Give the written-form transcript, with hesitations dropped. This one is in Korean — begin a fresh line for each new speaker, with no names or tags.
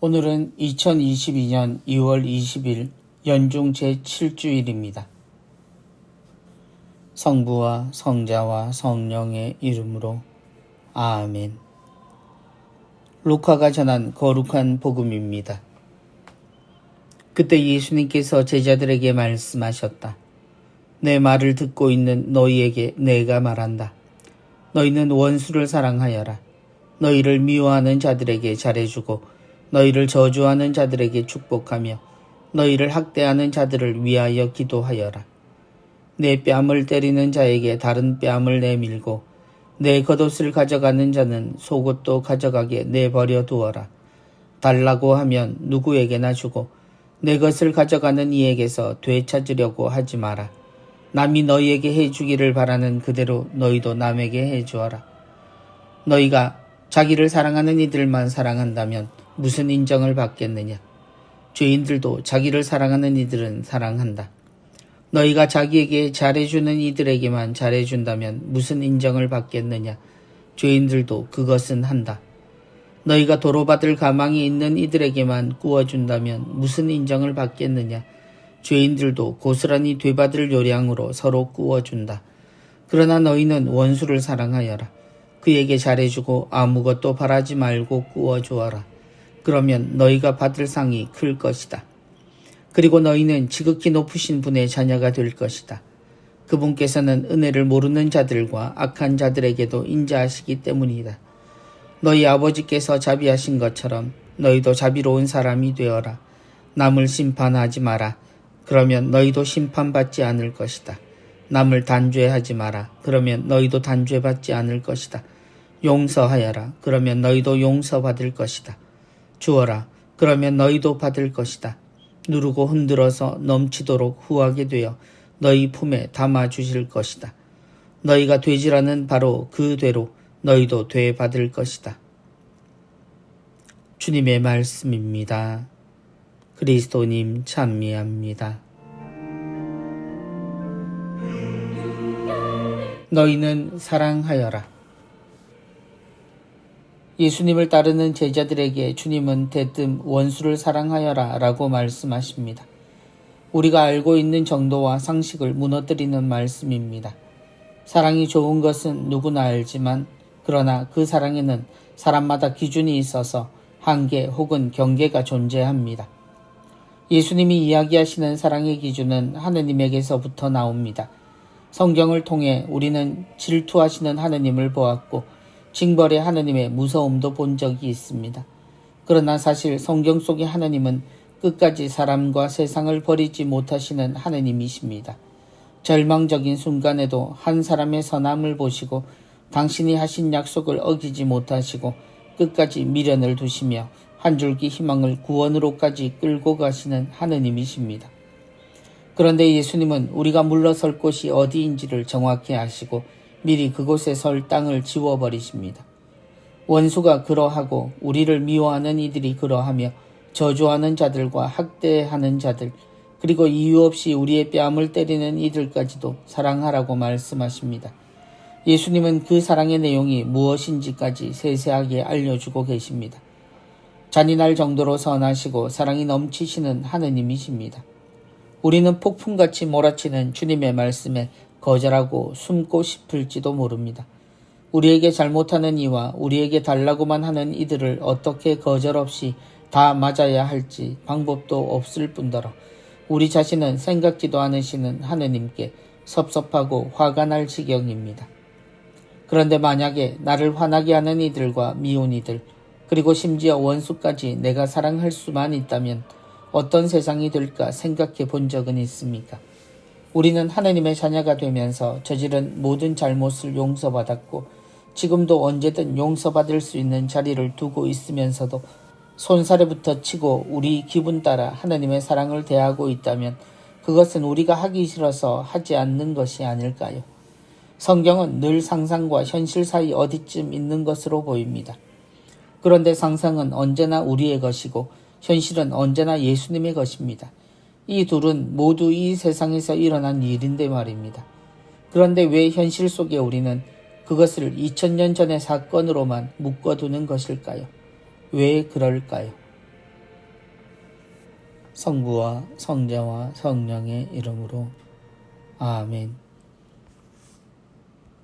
오늘은 2022년 2월 20일 연중 제7주일입니다. 성부와 성자와 성령의 이름으로 아멘. 루카가 전한 거룩한 복음입니다. 그때 예수님께서 제자들에게 말씀하셨다. 내 말을 듣고 있는 너희에게 내가 말한다. 너희는 원수를 사랑하여라. 너희를 미워하는 자들에게 잘해주고 너희를 저주하는 자들에게 축복하며 너희를 학대하는 자들을 위하여 기도하여라. 내 뺨을 때리는 자에게 다른 뺨을 내밀고 내 겉옷을 가져가는 자는 속옷도 가져가게 내버려 두어라. 달라고 하면 누구에게나 주고 내 것을 가져가는 이에게서 되찾으려고 하지 마라. 남이 너희에게 해주기를 바라는 그대로 너희도 남에게 해주어라. 너희가 자기를 사랑하는 이들만 사랑한다면 무슨 인정을 받겠느냐? 죄인들도 자기를 사랑하는 이들은 사랑한다. 너희가 자기에게 잘해주는 이들에게만 잘해준다면 무슨 인정을 받겠느냐? 죄인들도 그것은 한다. 너희가 도로받을 가망이 있는 이들에게만 구워준다면 무슨 인정을 받겠느냐? 죄인들도 고스란히 되받을 요량으로 서로 구워준다. 그러나 너희는 원수를 사랑하여라. 그에게 잘해주고 아무것도 바라지 말고 구워주어라. 그러면 너희가 받을 상이 클 것이다. 그리고 너희는 지극히 높으신 분의 자녀가 될 것이다. 그분께서는 은혜를 모르는 자들과 악한 자들에게도 인자하시기 때문이다. 너희 아버지께서 자비하신 것처럼 너희도 자비로운 사람이 되어라. 남을 심판하지 마라. 그러면 너희도 심판받지 않을 것이다. 남을 단죄하지 마라. 그러면 너희도 단죄받지 않을 것이다. 용서하여라. 그러면 너희도 용서받을 것이다. 주어라. 그러면 너희도 받을 것이다. 누르고 흔들어서 넘치도록 후하게 되어 너희 품에 담아주실 것이다. 너희가 되지라는 바로 그 되로 너희도 되받을 것이다. 주님의 말씀입니다. 그리스도님 찬미합니다. 너희는 사랑하여라. 예수님을 따르는 제자들에게 주님은 대뜸 원수를 사랑하여라 라고 말씀하십니다. 우리가 알고 있는 정도와 상식을 무너뜨리는 말씀입니다. 사랑이 좋은 것은 누구나 알지만 그러나 그 사랑에는 사람마다 기준이 있어서 한계 혹은 경계가 존재합니다. 예수님이 이야기하시는 사랑의 기준은 하느님에게서부터 나옵니다. 성경을 통해 우리는 질투하시는 하느님을 보았고 징벌의 하느님의 무서움도 본 적이 있습니다. 그러나 사실 성경 속의 하느님은 끝까지 사람과 세상을 버리지 못하시는 하느님이십니다. 절망적인 순간에도 한 사람의 선함을 보시고 당신이 하신 약속을 어기지 못하시고 끝까지 미련을 두시며 한 줄기 희망을 구원으로까지 끌고 가시는 하느님이십니다. 그런데 예수님은 우리가 물러설 곳이 어디인지를 정확히 아시고 미리 그곳에 설 땅을 지워버리십니다. 원수가 그러하고 우리를 미워하는 이들이 그러하며 저주하는 자들과 학대하는 자들 그리고 이유 없이 우리의 뺨을 때리는 이들까지도 사랑하라고 말씀하십니다. 예수님은 그 사랑의 내용이 무엇인지까지 세세하게 알려주고 계십니다. 잔인할 정도로 선하시고 사랑이 넘치시는 하느님이십니다. 우리는 폭풍같이 몰아치는 주님의 말씀에 거절하고 숨고 싶을지도 모릅니다. 우리에게 잘못하는 이와 우리에게 달라고만 하는 이들을 어떻게 거절 없이 다 맞아야 할지 방법도 없을 뿐더러 우리 자신은 생각지도 않으시는 하느님께 섭섭하고 화가 날 지경입니다. 그런데 만약에 나를 화나게 하는 이들과 미운 이들 그리고 심지어 원수까지 내가 사랑할 수만 있다면 어떤 세상이 될까 생각해 본 적은 있습니까? 우리는 하느님의 자녀가 되면서 저지른 모든 잘못을 용서받았고 지금도 언제든 용서받을 수 있는 자리를 두고 있으면서도 손사래부터 치고 우리 기분 따라 하느님의 사랑을 대하고 있다면 그것은 우리가 하기 싫어서 하지 않는 것이 아닐까요? 성경은 늘 상상과 현실 사이 어디쯤 있는 것으로 보입니다. 그런데 상상은 언제나 우리의 것이고 현실은 언제나 예수님의 것입니다. 이 둘은 모두 이 세상에서 일어난 일인데 말입니다. 그런데 왜 현실 속에 우리는 그것을 2000년 전의 사건으로만 묶어두는 것일까요? 왜 그럴까요? 성부와 성자와 성령의 이름으로 아멘.